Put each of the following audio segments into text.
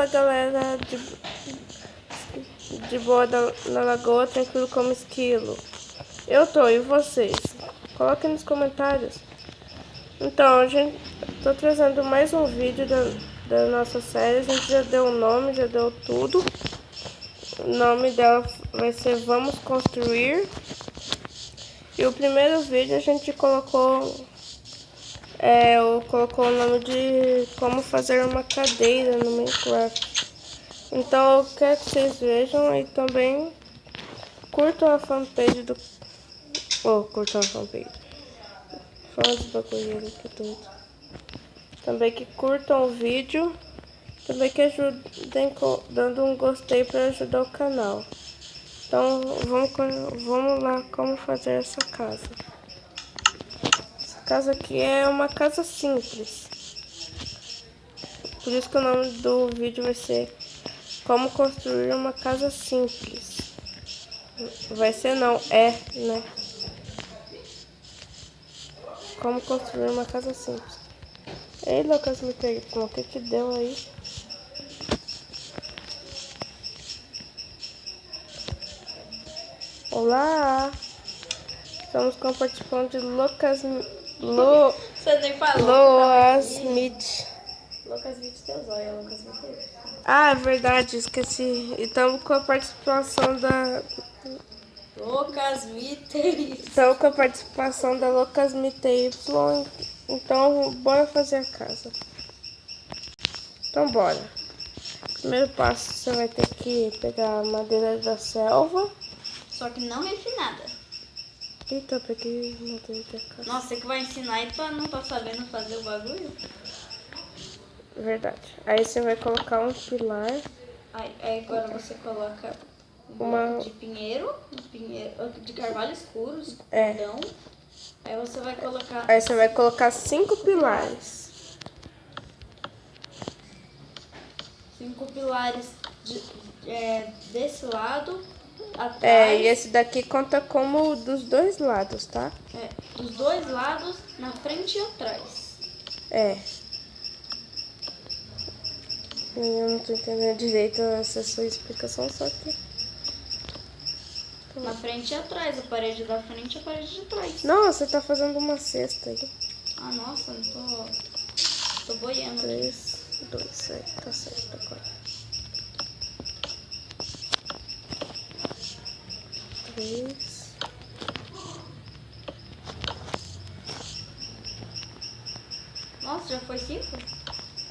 Fala, galera de boa na lagoa, tranquilo como esquilo. Eu tô, e vocês? Coloquem nos comentários. Então, tô trazendo mais um vídeo da nossa série. A gente já deu o nome, já deu tudo. O nome dela vai ser Vamos Construir. E o primeiro vídeo a gente colocou o nome de como fazer uma cadeira no Minecraft. Então eu quero que vocês vejam e também curtam a fanpage do... curtam a fanpage. Fala de bagulho aqui tudo. Também que curtam o vídeo. Também que ajudem dando um gostei para ajudar o canal. Então vamos lá como fazer essa casa. Essa casa aqui é uma casa simples. Por isso que o nome do vídeo vai ser Como Construir uma Casa Simples. Vai ser não, né? Como construir uma casa simples. Ei, Lucas, me perguntou o que deu aí? Olá! Estamos com o participante de Você nem falou. Loas Smith. Lucas Smith teu zóio, Lucas Smith. Ah, é verdade, esqueci. E estamos com a participação da... Lucas Smith. Estamos com a participação da Lucas Smith Y. Então, bora fazer a casa. Então, bora. Primeiro passo, você vai ter que pegar a madeira da selva. Só que não refinada. Eita, eu peguei madeira da casa. Nossa, você que vai ensinar e não tá sabendo fazer o bagulho? Verdade. Aí você vai colocar um pilar. Aí agora você coloca de pinheiro, de carvalho escuro, perdão. Aí você vai colocar... Aí você vai colocar 5 pilares. 5 pilares desse lado, atrás. E esse daqui conta como dos dois lados, tá? Dos dois lados, na frente e atrás. Eu não tô entendendo direito essa sua explicação, só que... Na frente e atrás, a parede da frente e a parede de trás. Não, você tá fazendo uma cesta aí. Ah, nossa, não tô boiando. 3, 2, tá certo agora. 3. Nossa, já foi 5?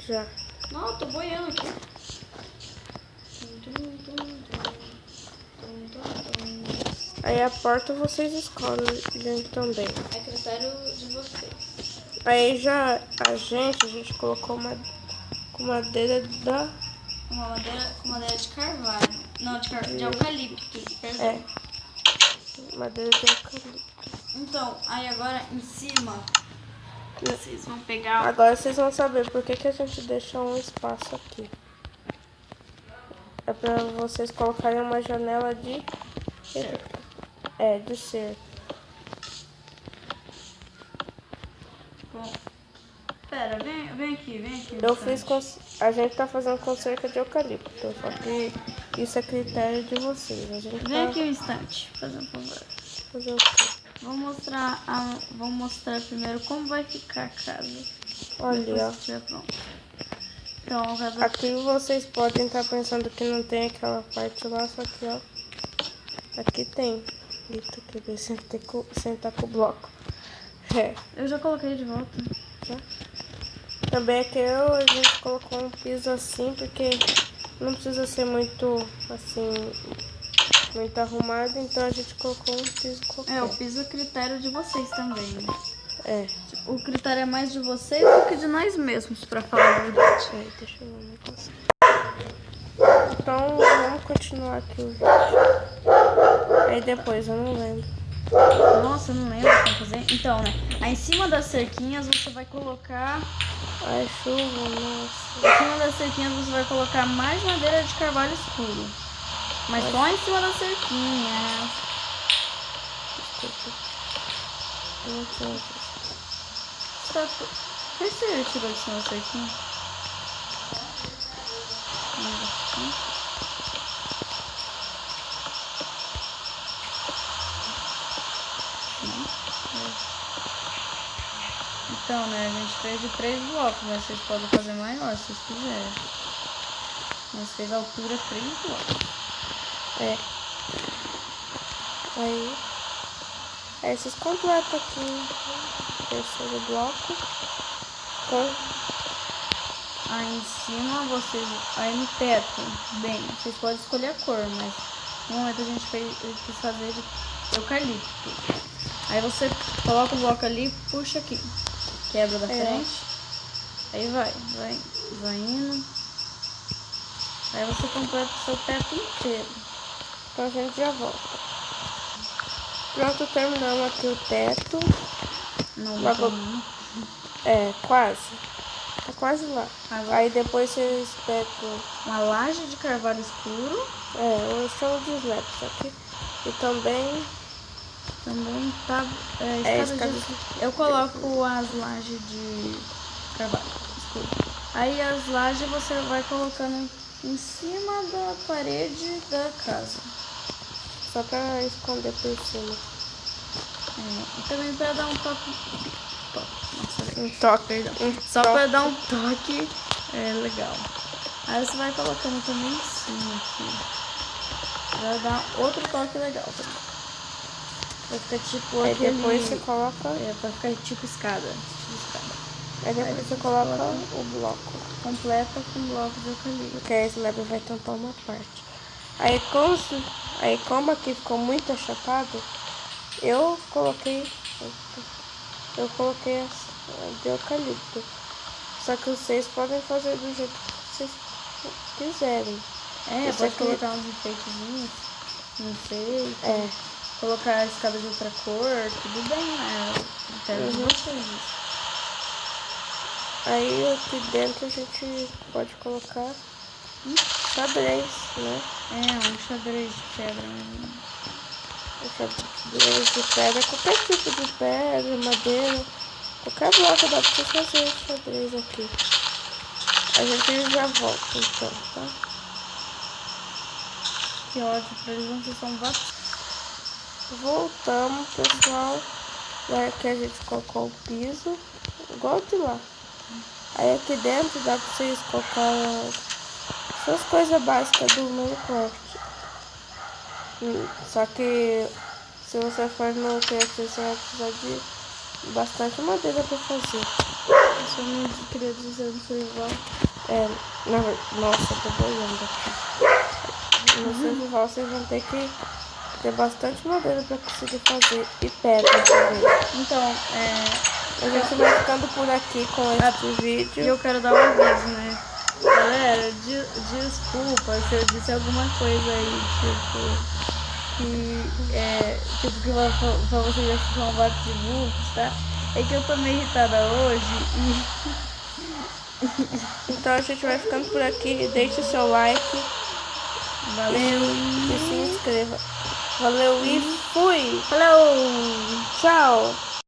Já. Não, eu tô boiando aqui. Aí a porta vocês escolhem também. É critério de vocês. Aí já a gente colocou com madeira da... Com madeira de carvalho. Não, de eucalipto, perdão. Madeira de eucalipto. Então, aí agora em cima, vocês vão pegar... Agora vocês vão saber por que a gente deixa um espaço aqui. É pra vocês colocarem uma janela de... de cerco. Bom, pera, vem aqui. A gente tá fazendo com cerca de eucalipto, só que isso é critério de vocês. Vem aqui um instante, fazer um favor. Fazer o quê? Vamos mostrar primeiro como vai ficar a casa. Olha, ó. Pronto. Então, aqui vocês podem estar pensando que não tem aquela parte lá, só que ó, aqui tem. Eita, que eu sentar com o bloco. Eu já coloquei de volta. Já. Também aqui a gente colocou um piso assim, porque não precisa ser muito assim, muito arrumado, então a gente colocou um piso qualquer. O piso é critério de vocês também. Tipo, o critério é mais de vocês do que de nós mesmos, pra falar a verdade. Deixa eu ver um negócio. Então vamos continuar aqui o vídeo. Aí depois, eu não lembro. Nossa, eu não lembro como fazer. Então, né? Aí em cima das cerquinhas você vai colocar... Ai, chuva, nossa. Em cima das cerquinhas você vai colocar mais madeira de carvalho escuro. Mas só em cima das cerquinhas. Desculpa. Eu não tinha visto. Por que você tirou de cima da cerquinha? Então, né, a gente fez de 3 blocos, mas vocês podem fazer maior se vocês quiserem. Mas fez a altura 3 blocos. Aí vocês completam aqui o terceiro bloco. Aí em cima aí no teto, bem, vocês podem escolher a cor, mas no momento a gente quis fazer de eucalipto. Aí você coloca o bloco ali e puxa aqui, quebra da frente, aí vai indo. Aí você completa o seu teto inteiro. Então a gente já volta. Pronto, terminamos aqui o teto. Não, quase. Tá quase lá. Aí depois vocês pegam uma laje de carvalho escuro. Um chão de slab, só que e também tá eu coloco as lajes de carvalho escuro. Aí as lajes você vai colocando em cima da parede da casa. Só pra esconder por cima. E também pra dar um toque. Só pra dar um toque legal. Aí você vai colocando também em cima aqui. Vai dar outro toque legal também. Vai ficar tipo aí depois você coloca. Vai ficar tipo escada. Aí depois você coloca o bloco. Completa com bloco de eucalipto. Porque a slab vai tampar uma parte. Aí como aqui ficou muito achatado, eu coloquei de eucalipto. Só que vocês podem fazer do jeito que vocês quiserem. Pode colocar uns enfeitezinhos, não sei. Colocar a escada de outra cor, tudo bem, né? Eu quero de vocês isso. Aí aqui dentro a gente pode colocar um xadrez, né? Um xadrez de pedra. Um xadrez de pedra, qualquer tipo de pedra, madeira, qualquer bloco dá pra você fazer xadrez aqui. A gente já volta então, tá? Que ótimo, pra eles não são vacilos. Voltamos, pessoal. Aqui a gente colocou o piso, igual de lá. Aí aqui dentro dá pra vocês colocar essas coisas básicas do Minecraft. Só que se você for no Minecraft, você vai precisar de bastante madeira pra fazer. Eu só não queria dizer no survival. Nossa, eu tô boiando aqui. No survival vocês vão ter que ter bastante madeira pra conseguir fazer. E pedra também. Então, a gente vai ficando por aqui com esse vídeo. E eu quero dar um aviso, né? Galera, desculpa se eu disse alguma coisa aí, que pra vocês assistirem um vácuo de books, tá? É que eu tô meio irritada hoje Então a gente vai ficando por aqui. Deixe o seu like. Valeu. E se inscreva. Valeu e fui. Falou. Tchau.